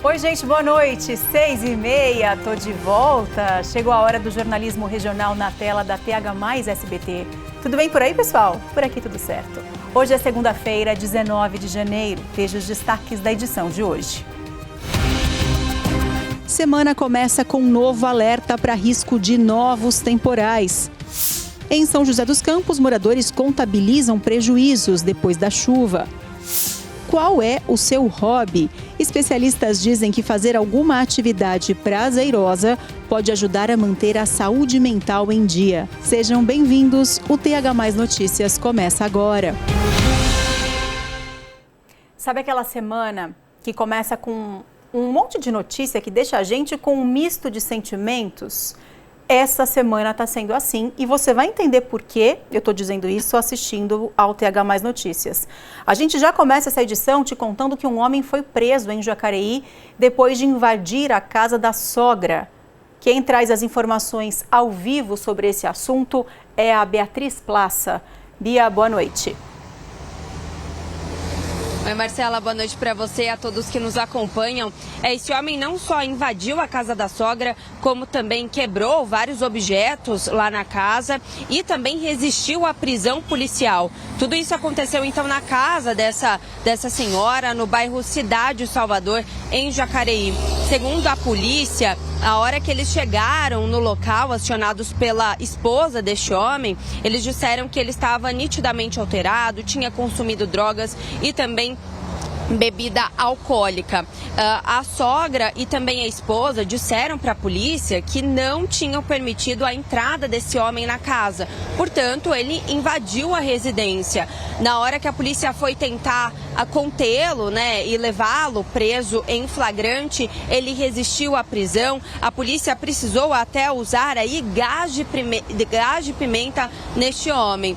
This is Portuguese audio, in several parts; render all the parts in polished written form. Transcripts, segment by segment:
Oi, gente, boa noite. 6h30, tô de volta. Chegou a hora do jornalismo regional na tela da TH+ SBT. Tudo bem por aí, pessoal? Por aqui tudo certo. Hoje é segunda-feira, 19 de janeiro. Veja os destaques da edição de hoje. Semana começa com um novo alerta para risco de novos temporais. Em São José dos Campos, moradores contabilizam prejuízos depois da chuva. Qual é o seu hobby? Especialistas dizem que fazer alguma atividade prazerosa pode ajudar a manter a saúde mental em dia. Sejam bem-vindos, o TH+ Notícias começa agora. Sabe aquela semana que começa com um monte de notícia que deixa a gente com um misto de sentimentos? Essa semana está sendo assim e você vai entender por que eu estou dizendo isso assistindo ao TH+ Notícias. A gente já começa essa edição te contando que um homem foi preso em Jacareí depois de invadir a casa da sogra. Quem traz as informações ao vivo sobre esse assunto é a Beatriz Plaça. Bia, boa noite. Oi, Marcela, boa noite para você e a todos que nos acompanham. Esse homem não só invadiu a casa da sogra, como também quebrou vários objetos lá na casa e também resistiu à prisão policial. Tudo isso aconteceu então na casa dessa senhora, no bairro Cidade Salvador, em Jacareí. Segundo a polícia, a hora que eles chegaram no local, acionados pela esposa deste homem, eles disseram que ele estava nitidamente alterado, tinha consumido drogas e também bebida alcoólica. A sogra e também a esposa disseram para a polícia que não tinham permitido a entrada desse homem na casa. Portanto, ele invadiu a residência. Na hora que a polícia foi tentar contê-lo, e levá-lo preso em flagrante, ele resistiu à prisão. A polícia precisou até usar aí gás de pimenta neste homem.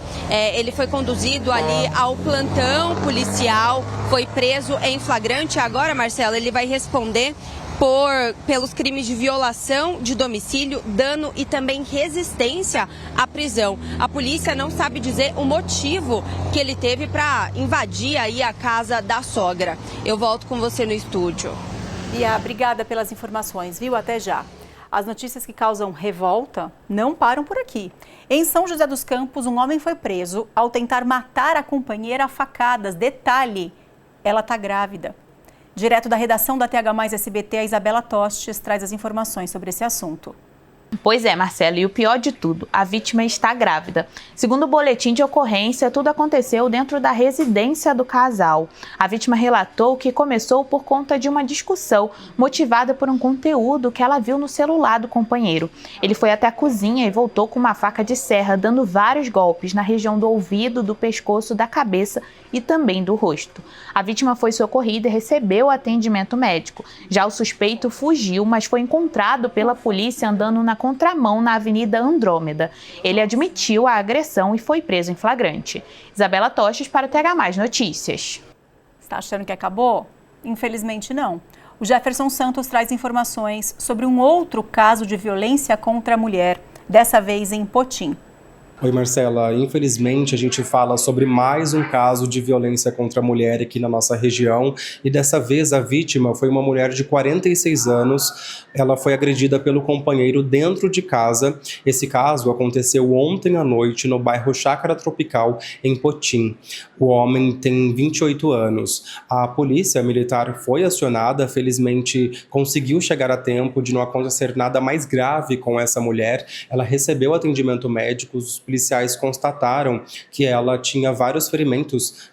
Ele foi conduzido ali ao plantão policial, foi preso em flagrante. Agora, Marcela, ele vai responder pelos crimes de violação de domicílio, dano e também resistência à prisão. A polícia não sabe dizer o motivo que ele teve para invadir aí a casa da sogra. Eu volto com você no estúdio. Bia, obrigada pelas informações, viu? Até já. As notícias que causam revolta não param por aqui. Em São José dos Campos, um homem foi preso ao tentar matar a companheira a facadas. Detalhe, ela está grávida. Direto da redação da TH+ SBT, a Isabela Tostes traz as informações sobre esse assunto. Pois é, Marcelo, e o pior de tudo, a vítima está grávida. Segundo o boletim de ocorrência, tudo aconteceu dentro da residência do casal. A vítima relatou que começou por conta de uma discussão motivada por um conteúdo que ela viu no celular do companheiro. Ele foi até a cozinha e voltou com uma faca de serra, dando vários golpes na região do ouvido, do pescoço, da cabeça e também do rosto. A vítima foi socorrida e recebeu atendimento médico. Já o suspeito fugiu, mas foi encontrado pela polícia andando na contramão na Avenida Andrômeda. Ele admitiu a agressão e foi preso em flagrante. Isabela Tostes para o TH+ Notícias. Está achando que acabou? Infelizmente não. O Jefferson Santos traz informações sobre um outro caso de violência contra a mulher, dessa vez em Potim. Oi, Marcela. Infelizmente, a gente fala sobre mais um caso de violência contra a mulher aqui na nossa região e dessa vez a vítima foi uma mulher de 46 anos. Ela foi agredida pelo companheiro dentro de casa. Esse caso aconteceu ontem à noite no bairro Chácara Tropical, em Potim. O homem tem 28 anos. A polícia militar foi acionada, felizmente conseguiu chegar a tempo de não acontecer nada mais grave com essa mulher. Ela recebeu atendimento médico. Os policiais constataram que ela tinha vários ferimentos,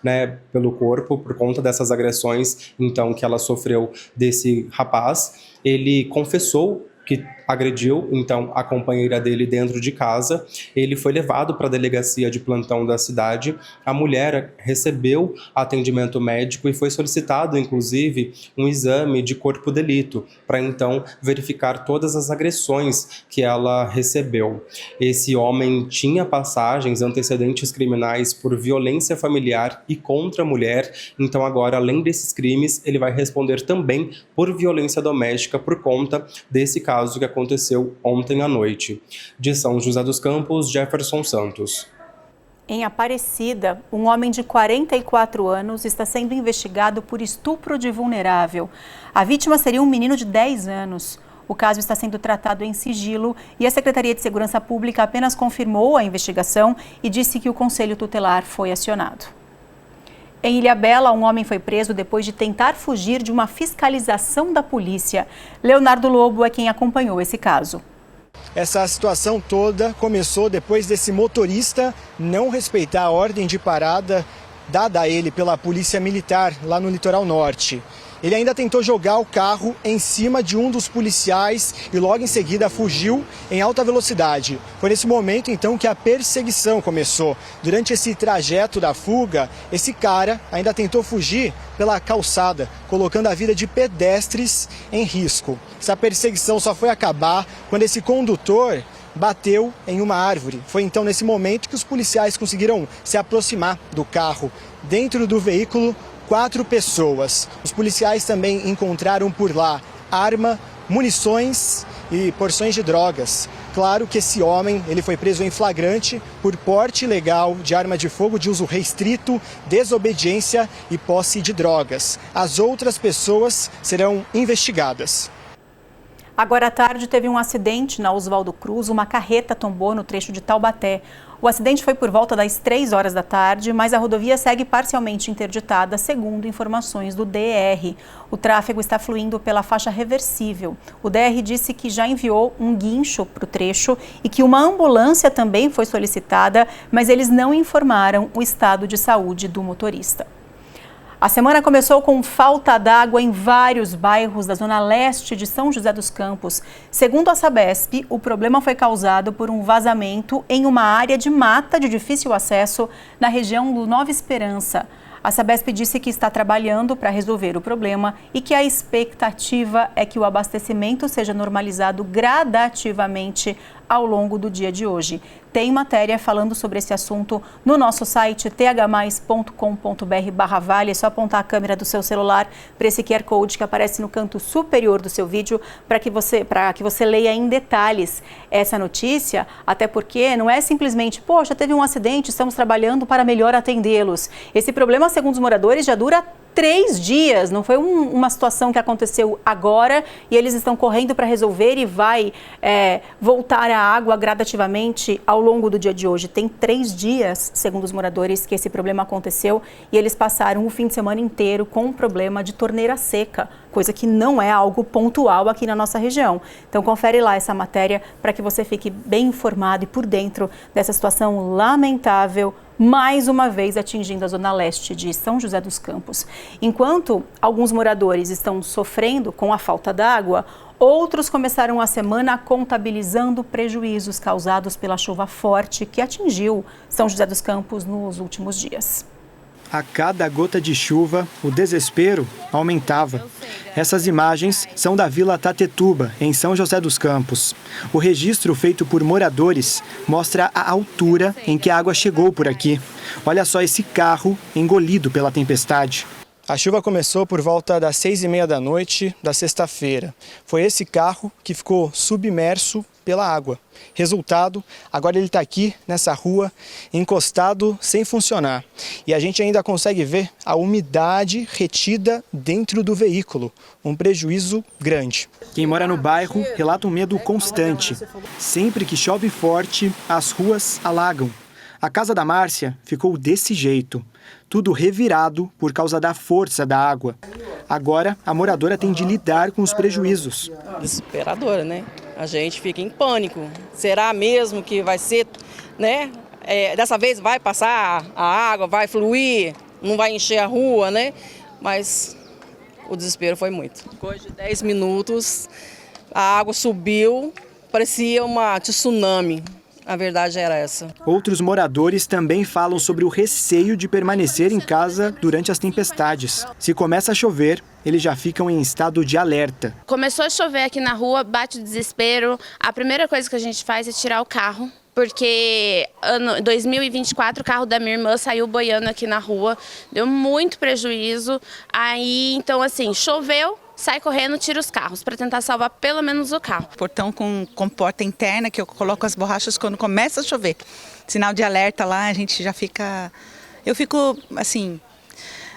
pelo corpo por conta dessas agressões, então, que ela sofreu desse rapaz. Ele confessou que agrediu, então, a companheira dele dentro de casa. Ele foi levado para a delegacia de plantão da cidade. A mulher recebeu atendimento médico e foi solicitado, inclusive, um exame de corpo de delito, para então verificar todas as agressões que ela recebeu. Esse homem tinha passagens, antecedentes criminais por violência familiar e contra a mulher. Então, agora, além desses crimes, ele vai responder também por violência doméstica por conta desse caso caso que aconteceu ontem à noite. De São José dos Campos, Jefferson Santos. Em Aparecida, um homem de 44 anos está sendo investigado por estupro de vulnerável. A vítima seria um menino de 10 anos. O caso está sendo tratado em sigilo e a Secretaria de Segurança Pública apenas confirmou a investigação e disse que o Conselho Tutelar foi acionado. Em Ilhabela, um homem foi preso depois de tentar fugir de uma fiscalização da polícia. Leonardo Lobo é quem acompanhou esse caso. Essa situação toda começou depois desse motorista não respeitar a ordem de parada dada a ele pela Polícia Militar lá no litoral norte. Ele ainda tentou jogar o carro em cima de um dos policiais e logo em seguida fugiu em alta velocidade. Foi nesse momento então que a perseguição começou. Durante esse trajeto da fuga, esse cara ainda tentou fugir pela calçada, colocando a vida de pedestres em risco. Essa perseguição só foi acabar quando esse condutor bateu em uma árvore. Foi então nesse momento que os policiais conseguiram se aproximar do carro. Dentro do veículo, 4 pessoas. Os policiais também encontraram por lá arma, munições e porções de drogas. Claro que esse homem ele foi preso em flagrante por porte ilegal de arma de fogo de uso restrito, desobediência e posse de drogas. As outras pessoas serão investigadas. Agora à tarde teve um acidente na Oswaldo Cruz, uma carreta tombou no trecho de Taubaté. O acidente foi por volta das 3 horas da tarde, mas a rodovia segue parcialmente interditada, segundo informações do DR. O tráfego está fluindo pela faixa reversível. O DR disse que já enviou um guincho para o trecho e que uma ambulância também foi solicitada, mas eles não informaram o estado de saúde do motorista. A semana começou com falta d'água em vários bairros da zona leste de São José dos Campos. Segundo a Sabesp, o problema foi causado por um vazamento em uma área de mata de difícil acesso na região do Nova Esperança. A Sabesp disse que está trabalhando para resolver o problema e que a expectativa é que o abastecimento seja normalizado gradativamente ao longo do dia de hoje. Tem matéria falando sobre esse assunto no nosso site thmais.com.br/vale. É só apontar a câmera do seu celular para esse QR Code que aparece no canto superior do seu vídeo para que você leia em detalhes essa notícia, até porque não é simplesmente, poxa, teve um acidente, estamos trabalhando para melhor atendê-los. Esse problema, segundo os moradores, já dura 3 dias, não foi uma situação que aconteceu agora e eles estão correndo para resolver e vai voltar a água gradativamente ao longo do dia de hoje. Tem 3 dias, segundo os moradores, que esse problema aconteceu e eles passaram o fim de semana inteiro com um problema de torneira seca, coisa que não é algo pontual aqui na nossa região. Então confere lá essa matéria para que você fique bem informado e por dentro dessa situação lamentável, mais uma vez atingindo a zona leste de São José dos Campos. Enquanto alguns moradores estão sofrendo com a falta d'água, outros começaram a semana contabilizando prejuízos causados pela chuva forte que atingiu São José dos Campos nos últimos dias. A cada gota de chuva, o desespero aumentava. Essas imagens são da Vila Tatetuba, em São José dos Campos. O registro feito por moradores mostra a altura em que a água chegou por aqui. Olha só esse carro engolido pela tempestade. A chuva começou por volta das 6h30 da noite da sexta-feira. Foi esse carro que ficou submerso pela água. Resultado, agora ele está aqui nessa rua, encostado, sem funcionar. E a gente ainda consegue ver a umidade retida dentro do veículo. Um prejuízo grande. Quem mora no bairro relata um medo constante. Sempre que chove forte, as ruas alagam. A casa da Márcia ficou desse jeito, tudo revirado por causa da força da água. Agora, a moradora tem de lidar com os prejuízos. Desesperadora, né? A gente fica em pânico. Será mesmo que vai ser, né? Dessa vez vai passar a água, vai fluir, não vai encher a rua, né? Mas o desespero foi muito. Depois de 10 minutos, a água subiu, parecia uma tsunami. A verdade era essa. Outros moradores também falam sobre o receio de permanecer em casa durante as tempestades. Se começa a chover, eles já ficam em estado de alerta. Começou a chover aqui na rua, bate o desespero. A primeira coisa que a gente faz é tirar o carro, porque ano 2024 o carro da minha irmã saiu boiando aqui na rua, deu muito prejuízo. Aí, então assim, choveu, sai correndo, tira os carros, para tentar salvar pelo menos o carro. Portão com porta interna, que eu coloco as borrachas quando começa a chover. Sinal de alerta lá, a gente já fica... Eu fico, assim,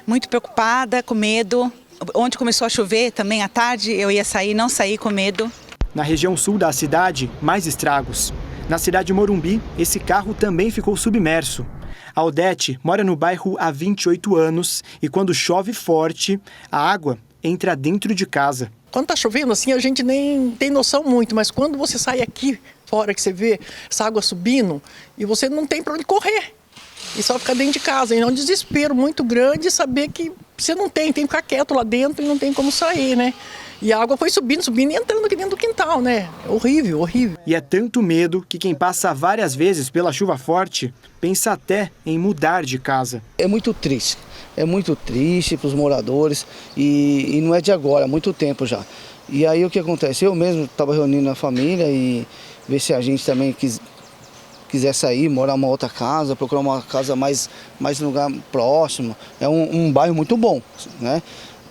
muito preocupada, com medo. Onde começou a chover, também à tarde, eu ia sair, não saí com medo. Na região sul da cidade, mais estragos. Na cidade de Morumbi, esse carro também ficou submerso. A Odete mora no bairro há 28 anos e quando chove forte, a água entra dentro de casa. Quando tá chovendo assim, a gente nem tem noção muito, mas quando você sai aqui fora que você vê essa água subindo e você não tem para onde correr. E só ficar dentro de casa. E é um desespero muito grande saber que você não tem que ficar quieto lá dentro e não tem como sair, né? E a água foi subindo e entrando aqui dentro do quintal, né? Horrível, horrível. E é tanto medo que quem passa várias vezes pela chuva forte pensa até em mudar de casa. É muito triste para os moradores e não é de agora, há muito tempo já. E aí o que acontece? Eu mesmo estava reunindo a família e ver se a gente também quiser sair, morar em uma outra casa, procurar uma casa mais um lugar próximo. É um bairro muito bom, né?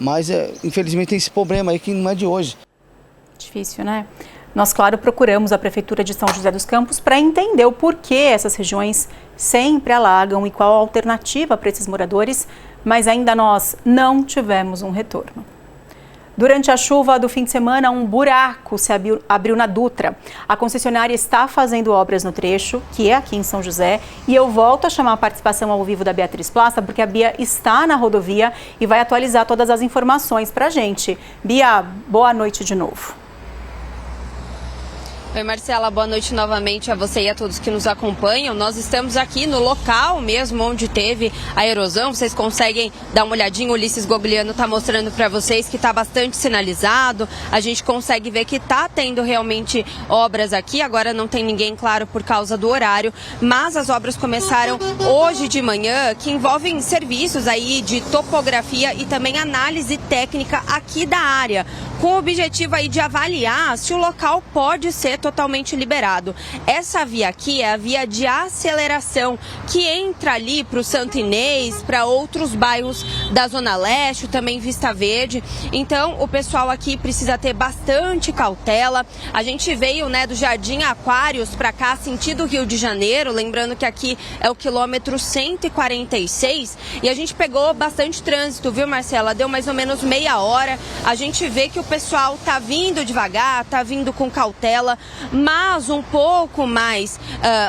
Mas infelizmente tem esse problema aí que não é de hoje. Difícil, né? Nós, claro, procuramos a Prefeitura de São José dos Campos para entender o porquê essas regiões sempre alagam e qual a alternativa para esses moradores, mas ainda nós não tivemos um retorno. Durante a chuva do fim de semana, um buraco se abriu na Dutra. A concessionária está fazendo obras no trecho, que é aqui em São José, e eu volto a chamar a participação ao vivo da Beatriz Plaça, porque a Bia está na rodovia e vai atualizar todas as informações para a gente. Bia, boa noite de novo. Oi, Marcela, boa noite novamente a você e a todos que nos acompanham. Nós estamos aqui no local mesmo onde teve a erosão. Vocês conseguem dar uma olhadinha, o Ulisses Gogliano está mostrando para vocês que está bastante sinalizado. A gente consegue ver que está tendo realmente obras aqui. Agora não tem ninguém, claro, por causa do horário, mas as obras começaram hoje de manhã, que envolvem serviços aí de topografia e também análise técnica aqui da área, com o objetivo aí de avaliar se o local pode ser totalmente liberado. Essa via aqui é a via de aceleração que entra ali para o Santo Inês, para outros bairros da Zona Leste, também Vista Verde. Então o pessoal aqui precisa ter bastante cautela. A gente veio, né, do Jardim Aquários para cá, sentido Rio de Janeiro, lembrando que aqui é o quilômetro 146 e a gente pegou bastante trânsito, viu, Marcela? Deu mais ou menos meia hora. A gente vê que o pessoal tá vindo devagar, tá vindo com cautela, mas um pouco mais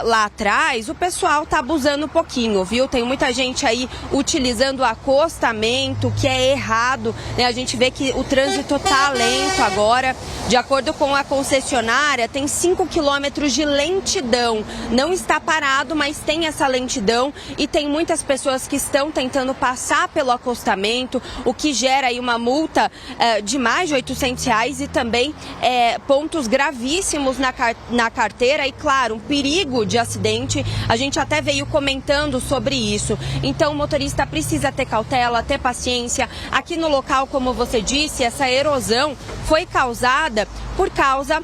lá atrás o pessoal tá abusando um pouquinho, viu? Tem muita gente aí utilizando o acostamento, que é errado, né? A gente vê que o trânsito tá lento agora. De acordo com a concessionária, tem 5 quilômetros de lentidão. Não está parado, mas tem essa lentidão e tem muitas pessoas que estão tentando passar pelo acostamento, o que gera aí uma multa de mais de R$800 e também pontos gravíssimos na carteira e, claro, um perigo de acidente. A gente até veio comentando sobre isso. Então o motorista precisa ter cautela, ter paciência. Aqui no local, como você disse, essa erosão foi causada por causa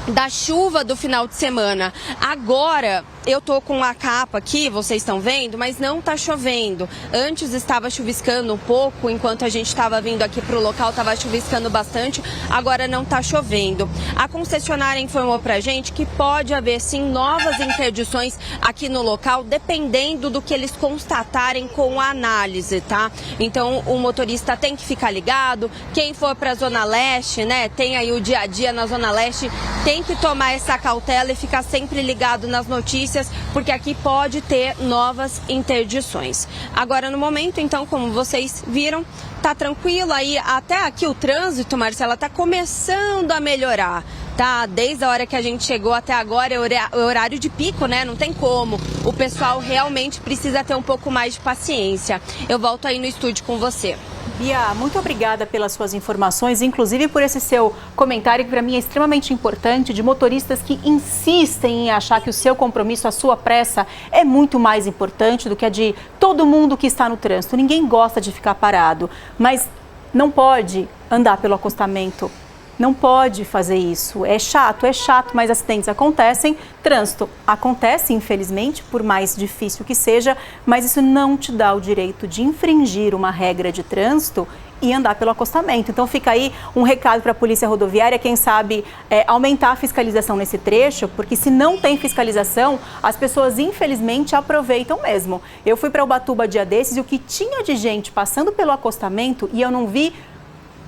da chuva do final de semana. Agora eu tô com a capa aqui, vocês estão vendo, mas não tá chovendo. Antes estava chuviscando um pouco, enquanto a gente estava vindo aqui pro local, estava chuviscando bastante, agora não tá chovendo. A concessionária informou pra gente que pode haver sim novas interdições aqui no local, dependendo do que eles constatarem com a análise, tá? Então o motorista tem que ficar ligado, quem for pra Zona Leste, né, tem aí o dia a dia na Zona Leste, tem que tomar essa cautela e ficar sempre ligado nas notícias, porque aqui pode ter novas interdições. Agora, no momento, então, como vocês viram, tá tranquilo aí, até aqui o trânsito, Marcela, tá começando a melhorar. Tá, desde a hora que a gente chegou até agora é horário de pico, né? Não tem como. O pessoal realmente precisa ter um pouco mais de paciência. Eu volto aí no estúdio com você. Bia, muito obrigada pelas suas informações, inclusive por esse seu comentário que para mim é extremamente importante, de motoristas que insistem em achar que o seu compromisso, a sua pressa é muito mais importante do que a de todo mundo que está no trânsito. Ninguém gosta de ficar parado, mas não pode andar pelo acostamento. Não pode fazer isso. É chato, mas acidentes acontecem. Trânsito acontece, infelizmente, por mais difícil que seja, mas isso não te dá o direito de infringir uma regra de trânsito e andar pelo acostamento. Então fica aí um recado para a Polícia Rodoviária, quem sabe aumentar a fiscalização nesse trecho, porque se não tem fiscalização, as pessoas infelizmente aproveitam mesmo. Eu fui para Ubatuba dia desses e o que tinha de gente passando pelo acostamento e eu não vi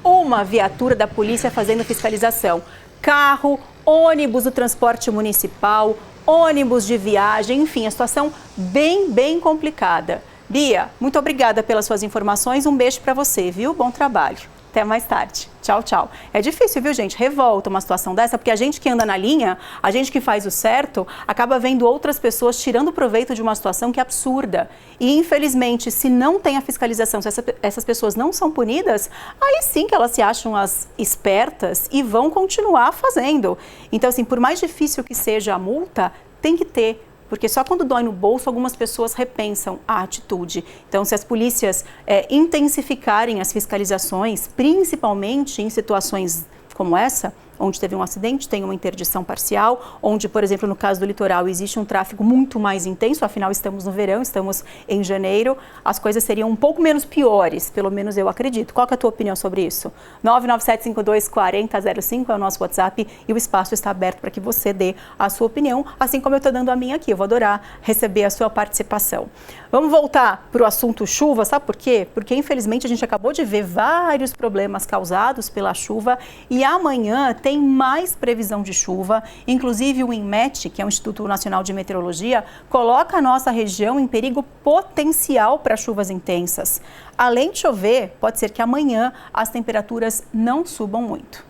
uma viatura da polícia fazendo fiscalização. Carro, ônibus do transporte municipal, ônibus de viagem, enfim, a situação bem complicada. Bia, muito obrigada pelas suas informações, um beijo para você, viu? Bom trabalho. Até mais tarde. Tchau. É difícil, viu, gente? Revolta uma situação dessa, porque a gente que anda na linha, a gente que faz o certo, acaba vendo outras pessoas tirando proveito de uma situação que é absurda. E, infelizmente, se não tem a fiscalização, se essas pessoas não são punidas, aí sim que elas se acham as espertas e vão continuar fazendo. Então, assim, por mais difícil que seja a multa, tem que ter. Porque só quando dói no bolso, algumas pessoas repensam a atitude. Então, se as polícias intensificarem as fiscalizações, principalmente em situações como essa, onde teve um acidente, tem uma interdição parcial, onde, por exemplo, no caso do litoral, existe um tráfego muito mais intenso, afinal estamos no verão, estamos em janeiro, as coisas seriam um pouco menos piores, pelo menos eu acredito. Qual que é a tua opinião sobre isso? 997524005 é o nosso WhatsApp e o espaço está aberto para que você dê a sua opinião, assim como eu estou dando a minha aqui. Eu vou adorar receber a sua participação. Vamos voltar para o assunto chuva, sabe por quê? Porque, infelizmente, a gente acabou de ver vários problemas causados pela chuva e amanhã tem mais previsão de chuva, inclusive o INMET, que é o Instituto Nacional de Meteorologia, coloca a nossa região em perigo potencial para chuvas intensas. Além de chover, pode ser que amanhã as temperaturas não subam muito.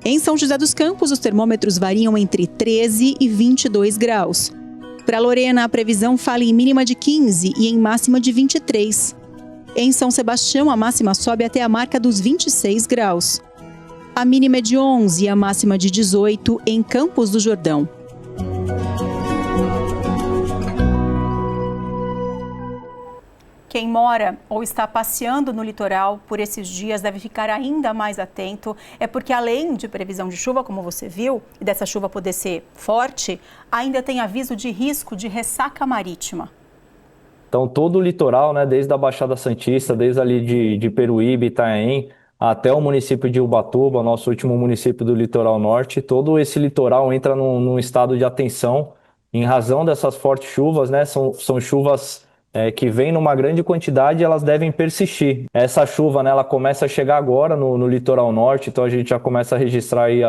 Em São José dos Campos, os termômetros variam entre 13 e 22 graus. Para Lorena, a previsão fala em mínima de 15 e em máxima de 23. Em São Sebastião, a máxima sobe até a marca dos 26 graus. A mínima é de 11 e a máxima de 18 em Campos do Jordão. Quem mora ou está passeando no litoral por esses dias deve ficar ainda mais atento. É porque além de previsão de chuva, como você viu, e dessa chuva poder ser forte, ainda tem aviso de risco de ressaca marítima. Então todo o litoral, né, desde a Baixada Santista, desde ali de Peruíbe, Itanhaém, até o município de Ubatuba, nosso último município do litoral norte, todo esse litoral entra num estado de atenção em razão dessas fortes chuvas, né? São chuvas que vem numa grande quantidade e elas devem persistir. Essa chuva, né, ela começa a chegar agora no litoral norte, então a gente já começa a registrar aí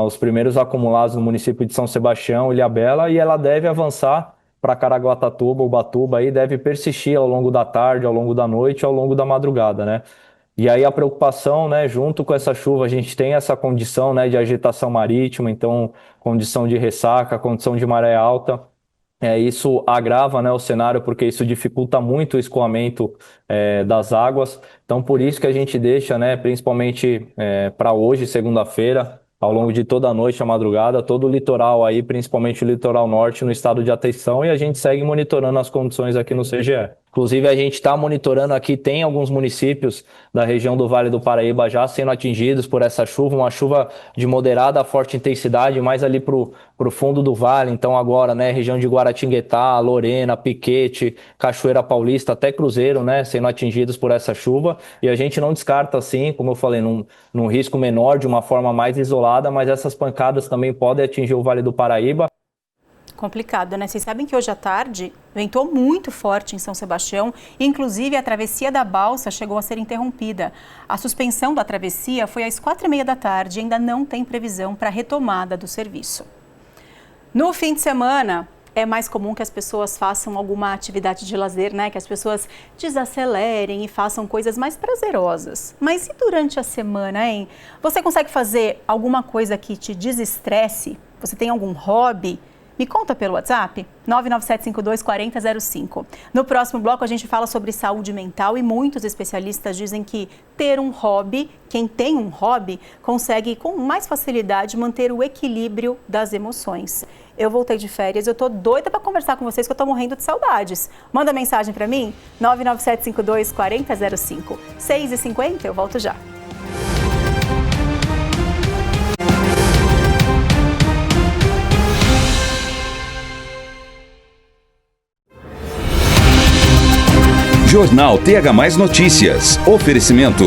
os primeiros acumulados no município de São Sebastião, Ilhabela, e ela deve avançar para Caraguatatuba, Ubatuba, e deve persistir ao longo da tarde, ao longo da noite, ao longo da madrugada, né? E aí a preocupação, né, junto com essa chuva, a gente tem essa condição, né, de agitação marítima, então condição de ressaca, condição de maré alta. Isso agrava, né, o cenário, porque isso dificulta muito o escoamento das águas. Então, por isso que a gente deixa, né, principalmente para hoje, segunda-feira, ao longo de toda a noite, a madrugada, todo o litoral aí, principalmente o litoral norte, no estado de atenção, e a gente segue monitorando as condições aqui no CGE. Inclusive, a gente está monitorando aqui, tem alguns municípios da região do Vale do Paraíba já sendo atingidos por essa chuva, uma chuva de moderada a forte intensidade, mais ali para o fundo do vale. Então agora, né, região de Guaratinguetá, Lorena, Piquete, Cachoeira Paulista, até Cruzeiro, né, sendo atingidos por essa chuva. E a gente não descarta, assim, como eu falei, num risco menor, de uma forma mais isolada, mas essas pancadas também podem atingir o Vale do Paraíba. Complicado, né? Vocês sabem que hoje à tarde ventou muito forte em São Sebastião, inclusive a travessia da balsa chegou a ser interrompida. A suspensão da travessia foi às 4h30 da tarde e ainda não tem previsão para a retomada do serviço. No fim de semana, é mais comum que as pessoas façam alguma atividade de lazer, né? Que as pessoas desacelerem e façam coisas mais prazerosas. Mas e durante a semana, hein? Você consegue fazer alguma coisa que te desestresse? Você tem algum hobby? Me conta pelo WhatsApp, 997524005. No próximo bloco a gente fala sobre saúde mental e muitos especialistas dizem que ter um hobby, quem tem um hobby, consegue com mais facilidade manter o equilíbrio das emoções. Eu voltei de férias, eu tô doida para conversar com vocês que eu tô morrendo de saudades. Manda mensagem para mim, 997524005. 6h50, eu volto já. Jornal TH+ Notícias. Oferecimento.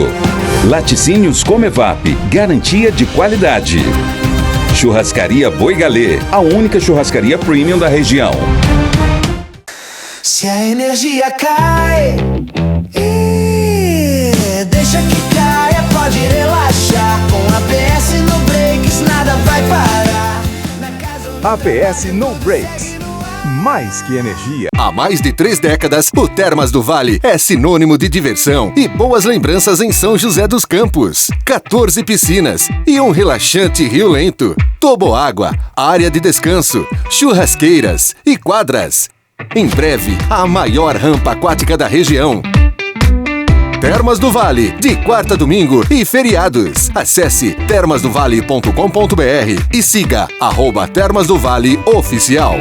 Laticínios Comevap. Garantia de qualidade. Churrascaria Boi Galê. A única churrascaria premium da região. Se a energia cai, deixa que caia, pode relaxar. Com APS No Brakes nada vai parar. APS No Brakes. Mais que energia. Há mais de 3 décadas, o Termas do Vale é sinônimo de diversão e boas lembranças em São José dos Campos. 14 piscinas e um relaxante rio lento, toboágua, área de descanso, churrasqueiras e quadras. Em breve, a maior rampa aquática da região. Termas do Vale, de quarta a domingo e feriados. Acesse termasdovale.com.br e siga @Termas do Vale Oficial.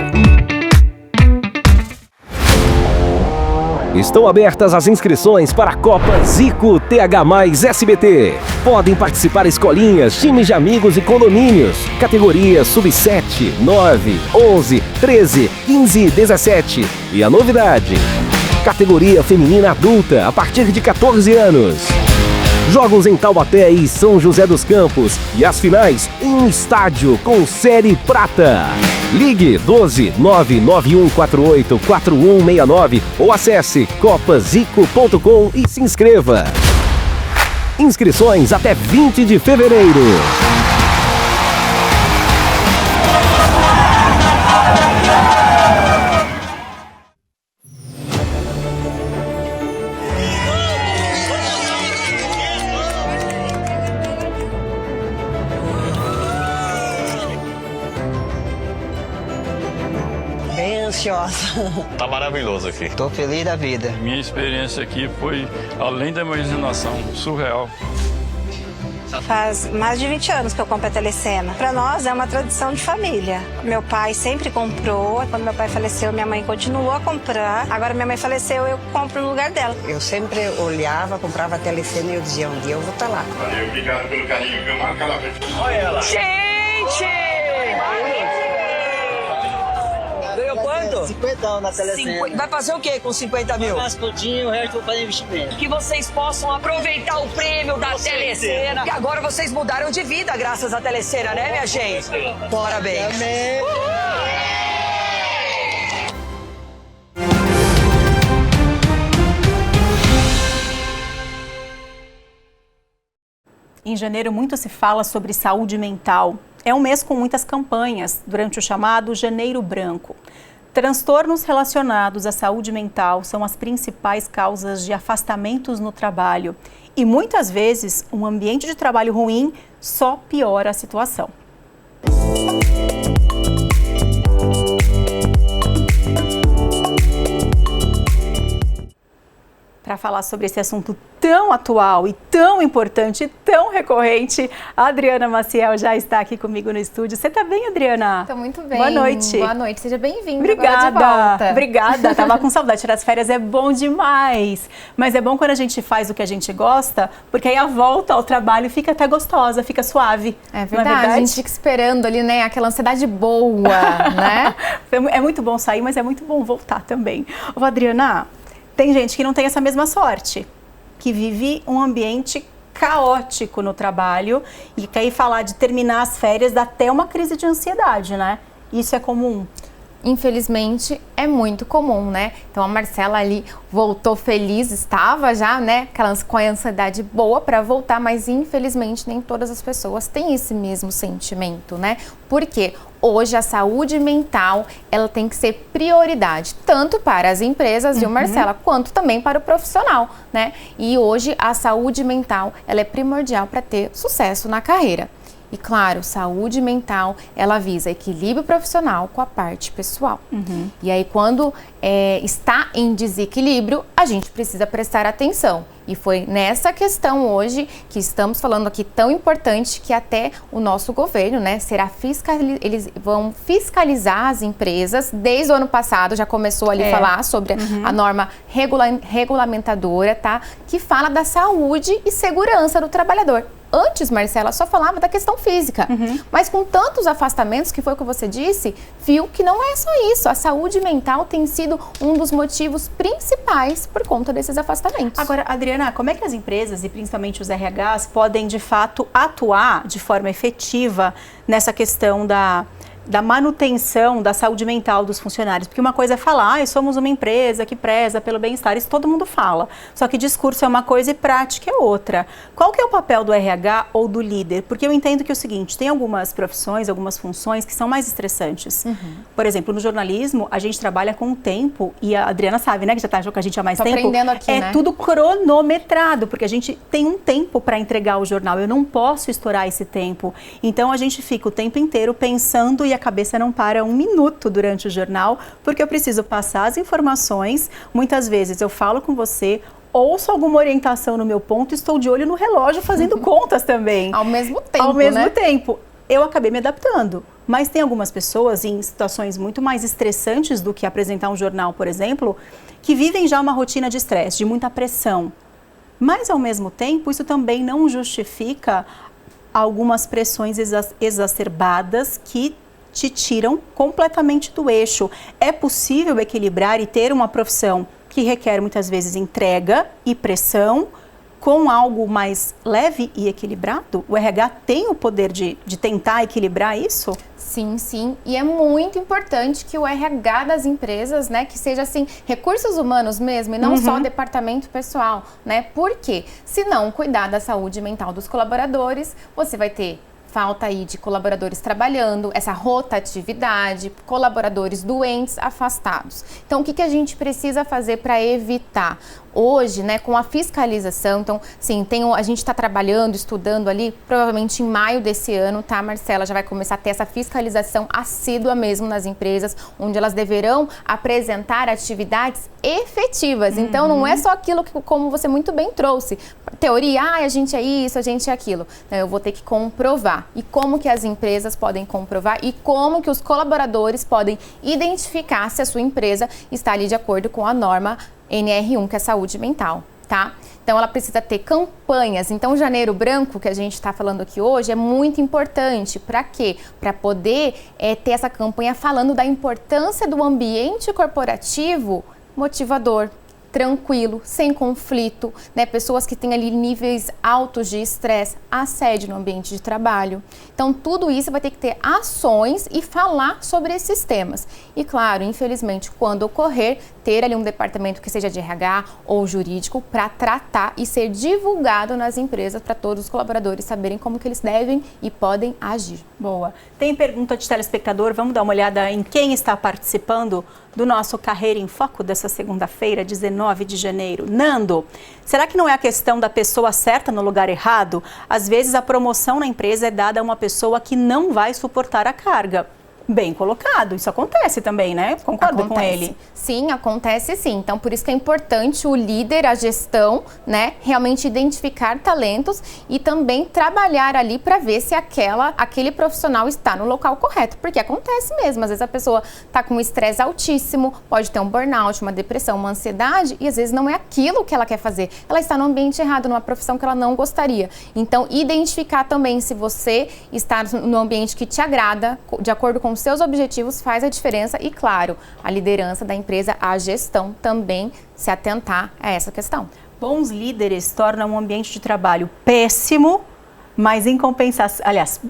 Estão abertas as inscrições para a Copa Zico TH+ SBT. Podem participar escolinhas, times de amigos e condomínios. Categorias sub-7, 9, 11, 13, 15 e 17. E a novidade: categoria feminina adulta a partir de 14 anos. Jogos em Taubaté e São José dos Campos e as finais em um estádio com série prata. Ligue 12 99148 4169 ou acesse copazico.com e se inscreva. Inscrições até 20 de fevereiro. Tá maravilhoso aqui. Tô feliz da vida. Minha experiência aqui foi além da imaginação, surreal. Faz mais de 20 anos que eu compro a Telecena. Para nós é uma tradição de família. Meu pai sempre comprou. Quando meu pai faleceu, minha mãe continuou a comprar. Agora minha mãe faleceu, eu compro no lugar dela. Eu sempre olhava, comprava a Telecena e eu dizia, um dia eu vou estar lá. Valeu, obrigado pelo carinho, viu? Marca lá. Olha ela. Gente! Ganhou quanto? 50 na Telecena. Vai fazer o quê com 50 mil? Vai tudinho, o resto eu vou fazer investimento. Que vocês possam aproveitar o prêmio da Telecena. E agora vocês mudaram de vida graças à Telecena, né, minha gente? Parabéns. Em janeiro, muito se fala sobre saúde mental. É um mês com muitas campanhas, durante o chamado Janeiro Branco. Transtornos relacionados à saúde mental são as principais causas de afastamentos no trabalho. E muitas vezes, um ambiente de trabalho ruim só piora a situação. Para falar sobre esse assunto tão atual e tão importante, tão recorrente, a Adriana Maciel já está aqui comigo no estúdio. Você está bem, Adriana? Estou muito bem. Boa noite. Boa noite, seja bem-vinda. Obrigada. Obrigada. Tava com saudade. Tirar as férias é bom demais. Mas é bom quando a gente faz o que a gente gosta, porque aí a volta ao trabalho fica até gostosa, fica suave. É verdade. A gente fica esperando ali, né, aquela ansiedade boa, né? É muito bom sair, mas é muito bom voltar também. Ô, Adriana, tem gente que não tem essa mesma sorte, que vive um ambiente caótico no trabalho e que aí falar de terminar as férias dá até uma crise de ansiedade, né? Isso é comum? Infelizmente, é muito comum, né? Então, a Marcela ali voltou feliz, estava já, né, com a ansiedade boa para voltar, mas infelizmente nem todas as pessoas têm esse mesmo sentimento, né? Porque hoje a saúde mental, ela tem que ser prioridade, tanto para as empresas, viu, Marcela, quanto também para o profissional, né? E hoje a saúde mental, ela é primordial para ter sucesso na carreira. E claro, saúde mental, ela visa equilíbrio profissional com a parte pessoal. E aí, quando está em desequilíbrio, a gente precisa prestar atenção. E foi nessa questão hoje que estamos falando aqui tão importante que até o nosso governo, né, eles vão fiscalizar as empresas. Desde o ano passado já começou ali a falar sobre a norma regulamentadora, tá? Que fala da saúde e segurança do trabalhador. Antes, Marcela, só falava da questão física, mas com tantos afastamentos, que foi o que você disse, viu que não é só isso. A saúde mental tem sido um dos motivos principais por conta desses afastamentos. Agora, Adriana, como é que as empresas e principalmente os RHs podem, de fato, atuar de forma efetiva nessa questão da manutenção da saúde mental dos funcionários? Porque uma coisa é falar, somos uma empresa que preza pelo bem-estar, isso todo mundo fala. Só que discurso é uma coisa e prática é outra. Qual que é o papel do RH ou do líder? Porque eu entendo que é o seguinte, tem algumas profissões, algumas funções que são mais estressantes. Por exemplo, no jornalismo, a gente trabalha com o tempo, e a Adriana sabe, né, que já está com a gente há mais tempo. Aprendendo aqui, né? Tudo cronometrado, porque a gente tem um tempo para entregar o jornal, eu não posso estourar esse tempo. Então, a gente fica o tempo inteiro pensando e a cabeça não para um minuto durante o jornal, porque eu preciso passar as informações. Muitas vezes eu falo com você, ouço alguma orientação no meu ponto, estou de olho no relógio fazendo contas também. Ao mesmo tempo, Ao mesmo né? tempo. Eu acabei me adaptando. Mas tem algumas pessoas em situações muito mais estressantes do que apresentar um jornal, por exemplo, que vivem já uma rotina de estresse, de muita pressão. Mas, ao mesmo tempo, isso também não justifica algumas pressões exacerbadas que te tiram completamente do eixo. É possível equilibrar e ter uma profissão que requer muitas vezes entrega e pressão com algo mais leve e equilibrado? O RH tem o poder de tentar equilibrar isso? Sim, sim. E é muito importante que o RH das empresas, né, que seja assim, recursos humanos mesmo, e não só departamento pessoal, né? Porque se não cuidar da saúde mental dos colaboradores, você vai ter falta aí de colaboradores trabalhando, essa rotatividade, colaboradores doentes, afastados. Então, o que a gente precisa fazer para evitar? Hoje, né, com a fiscalização, então, sim, a gente está trabalhando, estudando ali, provavelmente em maio desse ano, tá, Marcela, já vai começar a ter essa fiscalização assídua mesmo nas empresas, onde elas deverão apresentar atividades efetivas. Então, não é só aquilo que, como você muito bem trouxe, teoria, a gente é isso, a gente é aquilo. Então, eu vou ter que comprovar. E como que as empresas podem comprovar e como que os colaboradores podem identificar se a sua empresa está ali de acordo com a norma NR1, que é saúde mental, tá? Então, ela precisa ter campanhas. Então, o Janeiro Branco, que a gente está falando aqui hoje, é muito importante. Para quê? Para poder ter essa campanha falando da importância do ambiente corporativo motivador, tranquilo, sem conflito, né? Pessoas que têm ali níveis altos de estresse, assédio no ambiente de trabalho. Então, tudo isso vai ter que ter ações e falar sobre esses temas. E, claro, infelizmente, quando ocorrer, ter ali um departamento que seja de RH ou jurídico para tratar e ser divulgado nas empresas para todos os colaboradores saberem como que eles devem e podem agir. Boa. Tem pergunta de telespectador, vamos dar uma olhada em quem está participando do nosso Carreira em Foco dessa segunda-feira, 19 de janeiro. Nando, será que não é a questão da pessoa certa no lugar errado? Às vezes a promoção na empresa é dada a uma pessoa que não vai suportar a carga. Bem colocado, isso acontece também, né? Concordo com ele. Sim, acontece sim. Então, por isso que é importante o líder, a gestão, né, realmente identificar talentos e também trabalhar ali para ver se aquele profissional está no local correto. Porque acontece mesmo, às vezes a pessoa está com um estresse altíssimo, pode ter um burnout, uma depressão, uma ansiedade e às vezes não é aquilo que ela quer fazer. Ela está no ambiente errado, numa profissão que ela não gostaria. Então, identificar também se você está no ambiente que te agrada, de acordo com os seus objetivos, faz a diferença e, claro, a liderança da empresa, a gestão também se atentar a essa questão. Bons líderes tornam um ambiente de trabalho péssimo, mas em compensação, aliás,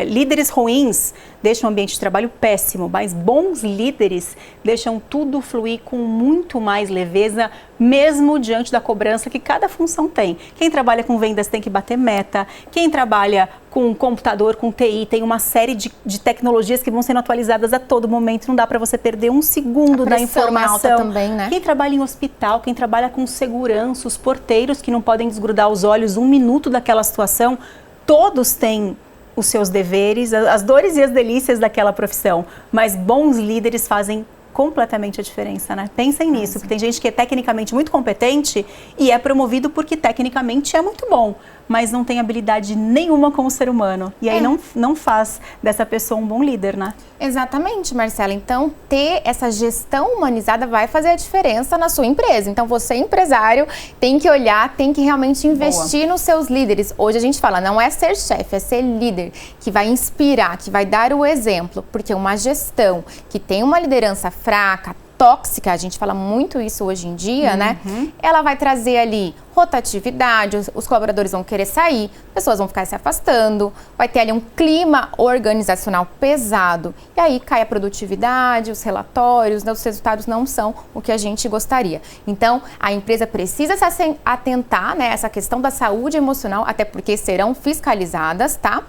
líderes ruins deixam o ambiente de trabalho péssimo, mas bons líderes deixam tudo fluir com muito mais leveza, mesmo diante da cobrança que cada função tem. Quem trabalha com vendas tem que bater meta, quem trabalha com computador, com TI, tem uma série de tecnologias que vão sendo atualizadas a todo momento, não dá para você perder um segundo da informação. Também, né? Quem trabalha em hospital, quem trabalha com segurança, os porteiros que não podem desgrudar os olhos um minuto daquela situação, todos têm os seus deveres, as dores e as delícias daquela profissão, mas bons líderes fazem completamente a diferença, né? Pensem nisso, porque tem gente que é tecnicamente muito competente e é promovido porque tecnicamente é muito bom, mas não tem habilidade nenhuma como ser humano. E aí não faz dessa pessoa um bom líder, né? Exatamente, Marcela. Então, ter essa gestão humanizada vai fazer a diferença na sua empresa. Então, você, empresário, tem que olhar, tem que realmente investir nos seus líderes. Hoje a gente fala, não é ser chefe, é ser líder, que vai inspirar, que vai dar o exemplo. Porque uma gestão que tem uma liderança fraca, tóxica, a gente fala muito isso hoje em dia, né? Ela vai trazer ali rotatividade, os colaboradores vão querer sair, pessoas vão ficar se afastando, vai ter ali um clima organizacional pesado. E aí cai a produtividade, os relatórios, né, os resultados não são o que a gente gostaria. Então, a empresa precisa se atentar, né, essa questão da saúde emocional, até porque serão fiscalizadas, tá?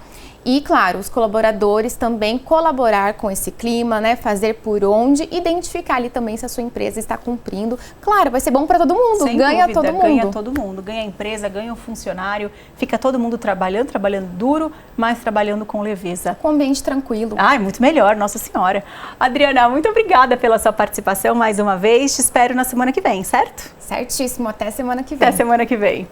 E, claro, os colaboradores também colaborar com esse clima, né? Fazer por onde, identificar ali também se a sua empresa está cumprindo. Claro, vai ser bom para todo mundo, ganha todo mundo. Ganha todo mundo, ganha a empresa, ganha o funcionário, fica todo mundo trabalhando duro, mas trabalhando com leveza. Com ambiente tranquilo. Ai, muito melhor, Nossa Senhora. Adriana, muito obrigada pela sua participação mais uma vez. Te espero na semana que vem, certo? Certíssimo, até semana que vem. Até semana que vem.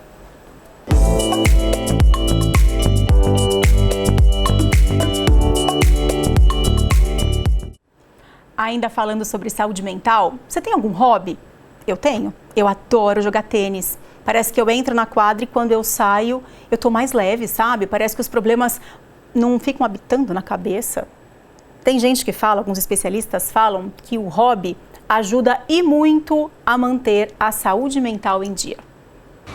Ainda falando sobre saúde mental, você tem algum hobby? Eu tenho. Eu adoro jogar tênis. Parece que eu entro na quadra e quando eu saio, eu tô mais leve, sabe? Parece que os problemas não ficam habitando na cabeça. Tem gente que fala, alguns especialistas falam, que o hobby ajuda e muito a manter a saúde mental em dia.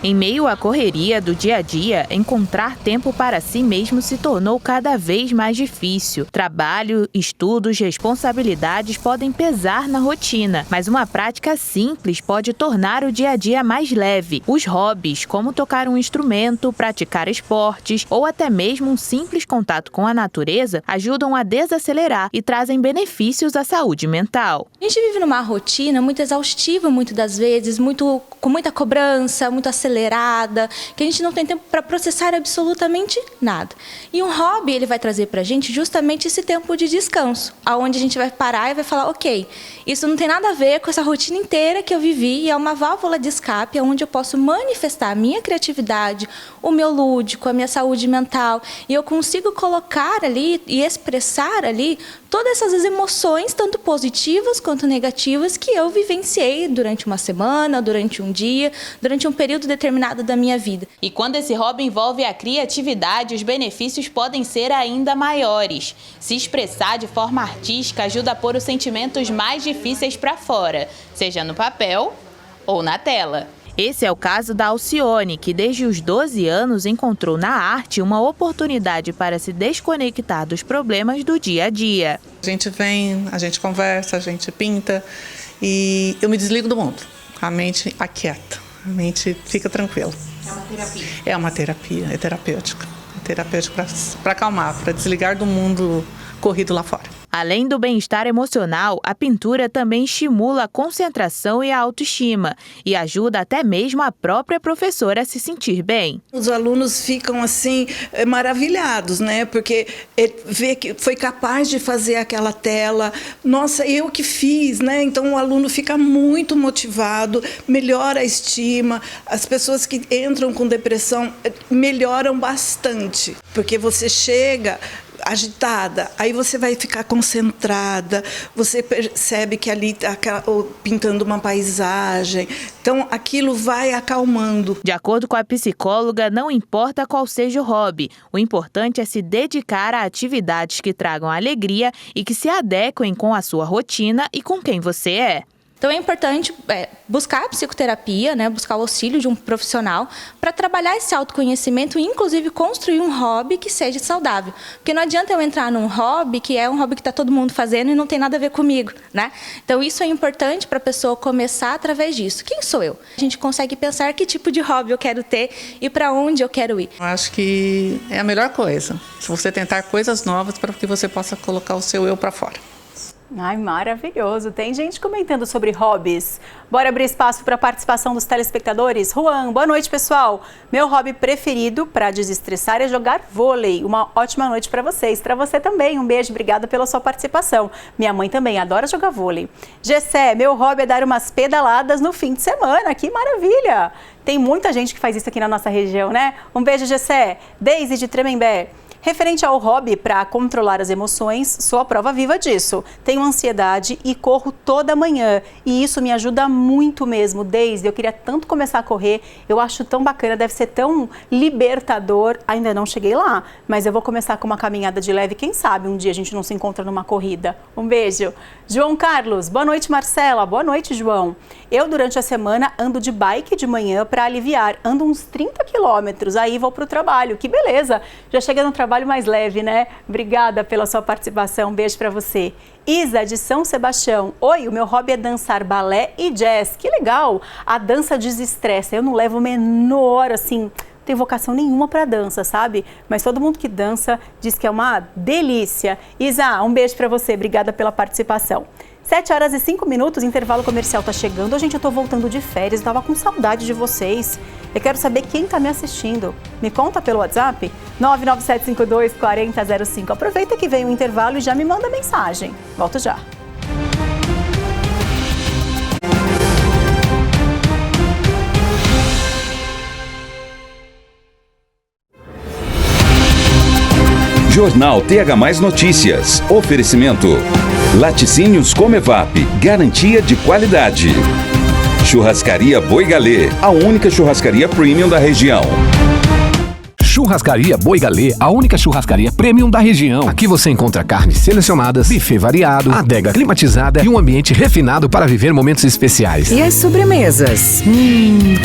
Em meio à correria do dia a dia, encontrar tempo para si mesmo se tornou cada vez mais difícil. Trabalho, estudos, responsabilidades podem pesar na rotina, mas uma prática simples pode tornar o dia a dia mais leve. Os hobbies, como tocar um instrumento, praticar esportes ou até mesmo um simples contato com a natureza, ajudam a desacelerar e trazem benefícios à saúde mental. A gente vive numa rotina muito exaustiva, muitas das vezes, com muita cobrança, muito acelerada, que a gente não tem tempo para processar absolutamente nada. E um hobby, ele vai trazer para a gente justamente esse tempo de descanso, onde a gente vai parar e vai falar, ok, isso não tem nada a ver com essa rotina inteira que eu vivi, e é uma válvula de escape, onde eu posso manifestar a minha criatividade, o meu lúdico, a minha saúde mental, e eu consigo colocar ali e expressar ali todas essas emoções, tanto positivas quanto negativas, que eu vivenciei durante uma semana, durante um dia, durante um período determinado da minha vida. E quando esse hobby envolve a criatividade, os benefícios podem ser ainda maiores. Se expressar de forma artística ajuda a pôr os sentimentos mais difíceis para fora, seja no papel ou na tela. Esse é o caso da Alcione, que desde os 12 anos encontrou na arte uma oportunidade para se desconectar dos problemas do dia a dia. A gente vem, a gente conversa, a gente pinta e eu me desligo do mundo. A mente aquieta, a mente fica tranquila. É uma terapia? É uma terapia, é terapêutica. É terapêutico para acalmar, para desligar do mundo corrido lá fora. Além do bem-estar emocional, a pintura também estimula a concentração e a autoestima e ajuda até mesmo a própria professora a se sentir bem. Os alunos ficam assim maravilhados, né? Porque vê que foi capaz de fazer aquela tela. Nossa, eu que fiz, né? Então o aluno fica muito motivado, melhora a estima. As pessoas que entram com depressão melhoram bastante, porque você chega agitada, aí você vai ficar concentrada, você percebe que ali está pintando uma paisagem, então aquilo vai acalmando. De acordo com a psicóloga, não importa qual seja o hobby, o importante é se dedicar a atividades que tragam alegria e que se adequem com a sua rotina e com quem você é. Então é importante buscar a psicoterapia, né, buscar o auxílio de um profissional para trabalhar esse autoconhecimento e, inclusive, construir um hobby que seja saudável. Porque não adianta eu entrar num hobby que é um hobby que está todo mundo fazendo e não tem nada a ver comigo, né? Então isso é importante para a pessoa começar através disso. Quem sou eu? A gente consegue pensar que tipo de hobby eu quero ter e para onde eu quero ir. Eu acho que é a melhor coisa, se você tentar coisas novas para que você possa colocar o seu eu para fora. Ai, maravilhoso. Tem gente comentando sobre hobbies. Bora abrir espaço para a participação dos telespectadores? Juan, boa noite, pessoal. Meu hobby preferido para desestressar é jogar vôlei. Uma ótima noite para vocês. Para você também, um beijo. Obrigada pela sua participação. Minha mãe também adora jogar vôlei. Gessé, meu hobby é dar umas pedaladas no fim de semana. Que maravilha. Tem muita gente que faz isso aqui na nossa região, né? Um beijo, Gessé. Deise de Tremembé. Referente ao hobby para controlar as emoções, sou a prova viva disso. Tenho ansiedade e corro toda manhã. E isso me ajuda muito mesmo. Desde eu queria tanto começar a correr, eu acho tão bacana, deve ser tão libertador. Ainda não cheguei lá, mas eu vou começar com uma caminhada de leve. Quem sabe um dia a gente não se encontra numa corrida. Um beijo. João Carlos, boa noite, Marcela. Boa noite, João. Eu, durante a semana, ando de bike de manhã para aliviar. Ando uns 30 quilômetros, aí vou para o trabalho. Que beleza. Já chega no trabalho mais leve, né? Obrigada pela sua participação. Um beijo para você. Isa, de São Sebastião. Oi, o meu hobby é dançar balé e jazz. Que legal. A dança desestressa. Eu não levo o menor, assim, não tenho vocação nenhuma para dança, sabe? Mas todo mundo que dança diz que é uma delícia. Isa, um beijo para você. Obrigada pela participação. 7h05, intervalo comercial tá chegando. Gente, eu tô voltando de férias, eu tava com saudade de vocês. Eu quero saber quem tá me assistindo. Me conta pelo WhatsApp, 997524005. Aproveita que vem o intervalo e já me manda mensagem. Volto já. Jornal TH+ Notícias. Oferecimento. Laticínios Comevap. Garantia de qualidade. Churrascaria Boi Galê. A única churrascaria premium da região. Churrascaria Boi Galê, a única churrascaria premium da região. Aqui você encontra carnes selecionadas, buffet variado, adega climatizada e um ambiente refinado para viver momentos especiais. E as sobremesas?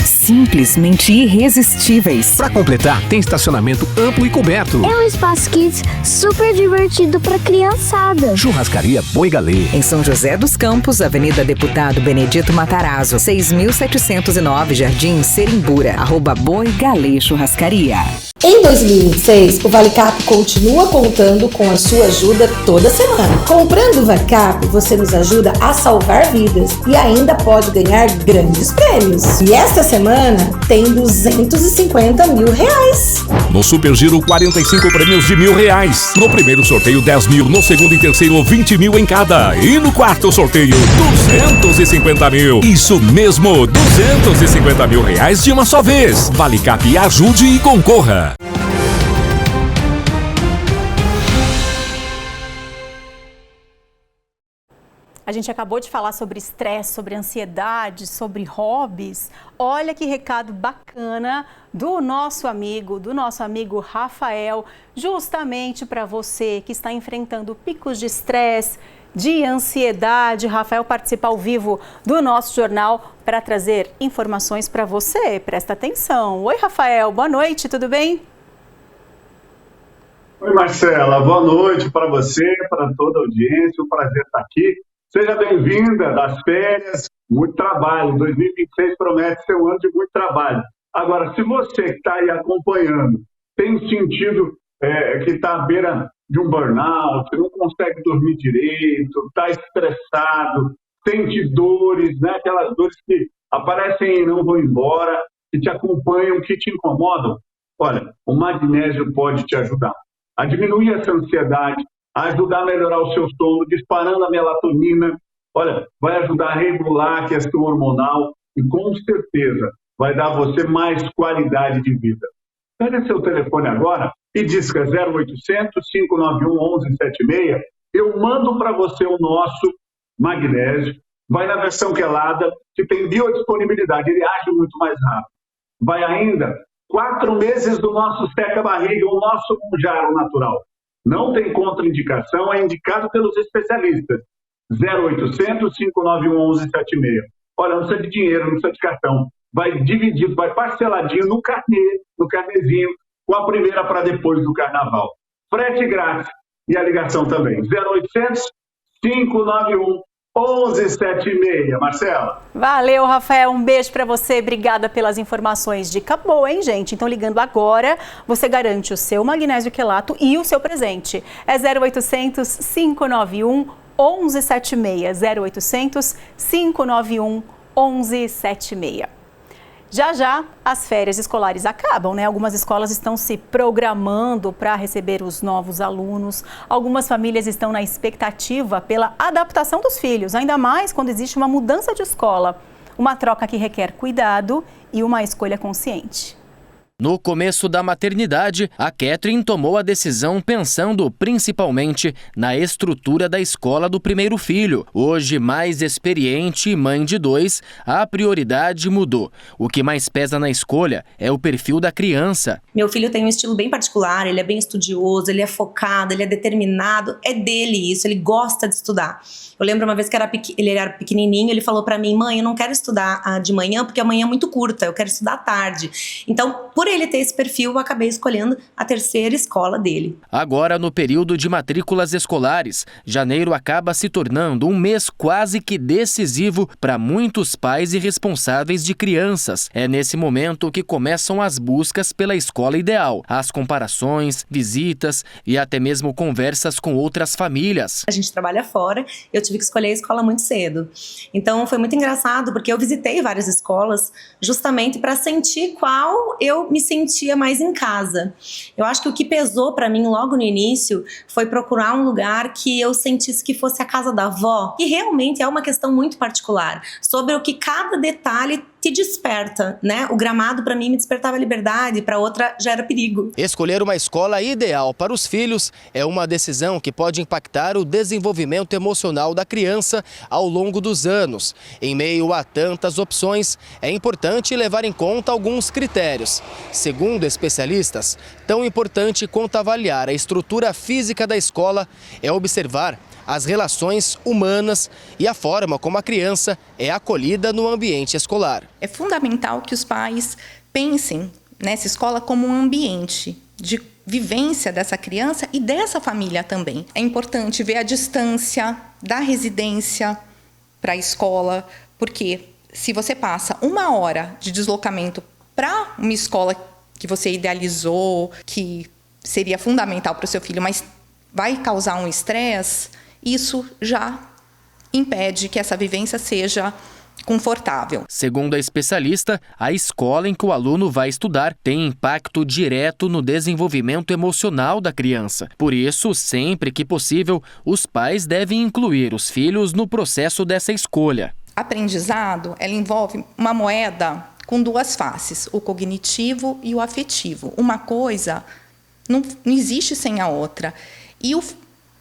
Simplesmente irresistíveis. Para completar, tem estacionamento amplo e coberto. É um espaço kids super divertido para criançada. Churrascaria Boi Galê. Em São José dos Campos, Avenida Deputado Benedito Matarazzo, 6.709 Jardim Serimbura, @Boi Galê Churrascaria. Em 2026, o ValeCap continua contando com a sua ajuda toda semana. Comprando o ValeCap, você nos ajuda a salvar vidas e ainda pode ganhar grandes prêmios. E esta semana tem R$250 mil. No Super Giro, 45 prêmios de R$1.000. No primeiro sorteio, 10 mil. No segundo e terceiro, 20 mil em cada. E no quarto sorteio, 250 mil. Isso mesmo, 250 mil reais de uma só vez. ValeCap, ajude e concorra. A gente acabou de falar sobre estresse, sobre ansiedade, sobre hobbies. Olha que recado bacana do nosso amigo Rafael, justamente para você que está enfrentando picos de estresse, de ansiedade. Rafael participa ao vivo do nosso jornal para trazer informações para você. Presta atenção. Oi, Rafael, boa noite, tudo bem? Oi, Marcela, boa noite para você, para toda a audiência, um prazer estar aqui. Seja bem-vinda das férias, muito trabalho. 2026 promete ser um ano de muito trabalho. Agora, se você que está aí acompanhando tem sentido que está à beira de um burnout, não consegue dormir direito, está estressado, sente dores, né? Aquelas dores que aparecem e não vão embora, que te acompanham, que te incomodam, olha, o magnésio pode te ajudar a diminuir essa ansiedade, a ajudar a melhorar o seu sono, disparando a melatonina. Olha, vai ajudar a regular a questão hormonal e, com certeza, vai dar a você mais qualidade de vida. Pega seu telefone agora e disca 0800 591 1176. Eu mando para você o nosso magnésio. Vai na versão quelada, que tem biodisponibilidade, ele age muito mais rápido. Vai ainda 4 meses do nosso seca-barriga, o nosso Mounjaro natural. Não tem contraindicação, é indicado pelos especialistas. 0800 591 1176. Olha, não precisa de dinheiro, não precisa de cartão. Vai dividido, vai parceladinho no carnezinho, com a primeira para depois do carnaval. Frete grátis e a ligação também. 0800 591 1176. Marcela. Valeu, Rafael. Um beijo para você. Obrigada pelas informações. Dica boa, hein, gente? Então, ligando agora, você garante o seu magnésio quelato e o seu presente. É 0800 591 1176, 0800 591 1176. Já as férias escolares acabam, né? Algumas escolas estão se programando para receber os novos alunos. Algumas famílias estão na expectativa pela adaptação dos filhos, ainda mais quando existe uma mudança de escola. Uma troca que requer cuidado e uma escolha consciente. No começo da maternidade, a Catherine tomou a decisão pensando principalmente na estrutura da escola do primeiro filho. Hoje, mais experiente e mãe de 2, a prioridade mudou. O que mais pesa na escolha é o perfil da criança. Meu filho tem um estilo bem particular, ele é bem estudioso, ele é focado, ele é determinado. É dele isso, ele gosta de estudar. Eu lembro uma vez que ele era pequenininho, ele falou pra mim: mãe, eu não quero estudar de manhã porque amanhã é muito curta, eu quero estudar à tarde. Então, por ele ter esse perfil, eu acabei escolhendo a terceira escola dele. Agora, no período de matrículas escolares, janeiro acaba se tornando um mês quase que decisivo para muitos pais e responsáveis de crianças. É nesse momento que começam as buscas pela escola ideal, as comparações, visitas e até mesmo conversas com outras famílias. A gente trabalha fora, eu tive que escolher a escola muito cedo. Então foi muito engraçado, porque eu visitei várias escolas justamente para sentir qual eu me sentia mais em casa. Eu acho que o que pesou para mim logo no início foi procurar um lugar que eu sentisse que fosse a casa da avó, que realmente é uma questão muito particular, sobre o que cada detalhe te desperta, né? O gramado para mim me despertava liberdade, para outra já era perigo. Escolher uma escola ideal para os filhos é uma decisão que pode impactar o desenvolvimento emocional da criança ao longo dos anos. Em meio a tantas opções, é importante levar em conta alguns critérios. Segundo especialistas, tão importante quanto avaliar a estrutura física da escola é observar as relações humanas e a forma como a criança é acolhida no ambiente escolar. É fundamental que os pais pensem nessa escola como um ambiente de vivência dessa criança e dessa família também. É importante ver a distância da residência para a escola, porque se você passa 1 hora de deslocamento para uma escola que você idealizou, que seria fundamental para o seu filho, mas vai causar um estresse, isso já impede que essa vivência seja confortável. Segundo a especialista, a escola em que o aluno vai estudar tem impacto direto no desenvolvimento emocional da criança. Por isso, sempre que possível, os pais devem incluir os filhos no processo dessa escolha. Aprendizado, ela envolve uma moeda com 2 faces, o cognitivo e o afetivo. Uma coisa não existe sem a outra. E o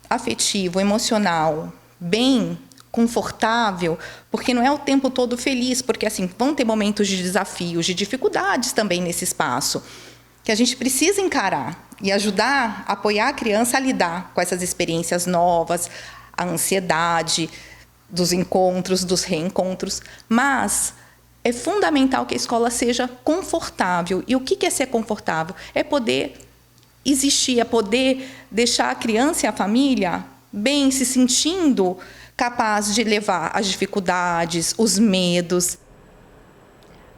afetivo, emocional, bem confortável, porque não é o tempo todo feliz, porque assim, vão ter momentos de desafios, de dificuldades também nesse espaço, que a gente precisa encarar e ajudar, apoiar a criança a lidar com essas experiências novas, a ansiedade dos encontros, dos reencontros, mas é fundamental que a escola seja confortável. E o que é ser confortável? É poder existir, é poder deixar a criança e a família bem, se sentindo capaz de levar as dificuldades, os medos.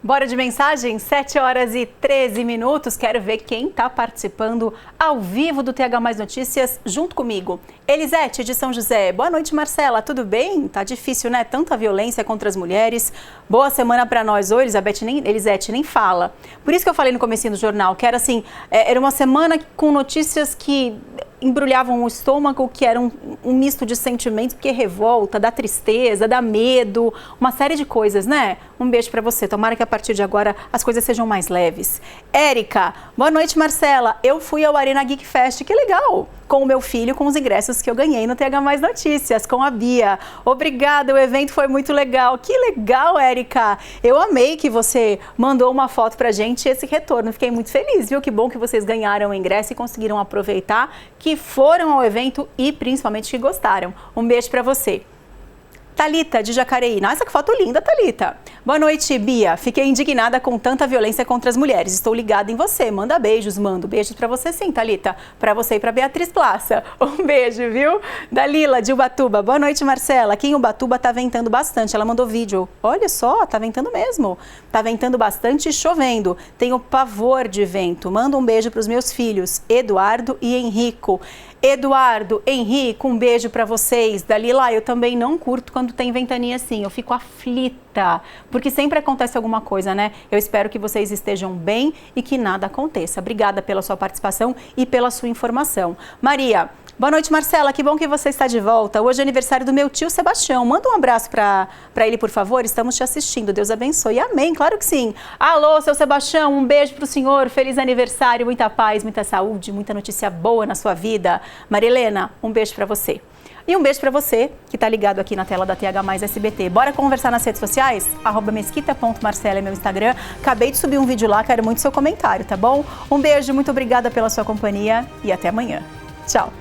Bora de mensagem? 7h13. Quero ver quem está participando ao vivo do TH Mais Notícias junto comigo. Elisete, de São José. Boa noite, Marcela. Tudo bem? Tá difícil, né? Tanta violência contra as mulheres. Boa semana para nós. Ô, Elisete, nem fala. Por isso que eu falei no comecinho do jornal, que era assim, era uma semana com notícias que embrulhavam o estômago, que era um misto de sentimentos, porque revolta, dá tristeza, dá medo, uma série de coisas, né? Um beijo pra você. Tomara que a partir de agora as coisas sejam mais leves. Érica, boa noite, Marcela. Eu fui ao Arena Geek Fest, que legal! Com o meu filho, com os ingressos que eu ganhei no TH Mais Notícias, com a Bia. Obrigada, o evento foi muito legal. Que legal, Érica! Eu amei que você mandou uma foto pra gente e esse retorno. Fiquei muito feliz, viu? Que bom que vocês ganharam o ingresso e conseguiram aproveitar, que foram ao evento e principalmente que gostaram. Um beijo pra você. Thalita, de Jacareí. Nossa, que foto linda, Thalita. Boa noite, Bia. Fiquei indignada com tanta violência contra as mulheres. Estou ligada em você. Manda beijos, mando beijos pra você sim, Thalita. Pra você e pra Beatriz Plaça. Um beijo, viu? Dalila, de Ubatuba. Boa noite, Marcela. Aqui em Ubatuba tá ventando bastante. Ela mandou vídeo. Olha só, tá ventando mesmo. Tá ventando bastante e chovendo. Tenho pavor de vento. Manda um beijo pros meus filhos, Eduardo e Henrico. Eduardo, Henrique, um beijo para vocês. Dalila, eu também não curto quando tem ventania assim, eu fico aflita, porque sempre acontece alguma coisa, né? Eu espero que vocês estejam bem e que nada aconteça. Obrigada pela sua participação e pela sua informação. Maria, boa noite, Marcela, que bom que você está de volta. Hoje é aniversário do meu tio Sebastião. Manda um abraço para ele, por favor, estamos te assistindo. Deus abençoe. Amém, claro que sim. Alô, seu Sebastião, um beijo para o senhor, feliz aniversário, muita paz, muita saúde, muita notícia boa na sua vida. Maria Helena, um beijo para você. E um beijo para você que está ligado aqui na tela da TH+ SBT. Bora conversar nas redes sociais? @mesquita.marcela é meu Instagram. Acabei de subir um vídeo lá, quero muito seu comentário, tá bom? Um beijo, muito obrigada pela sua companhia e até amanhã. Tchau.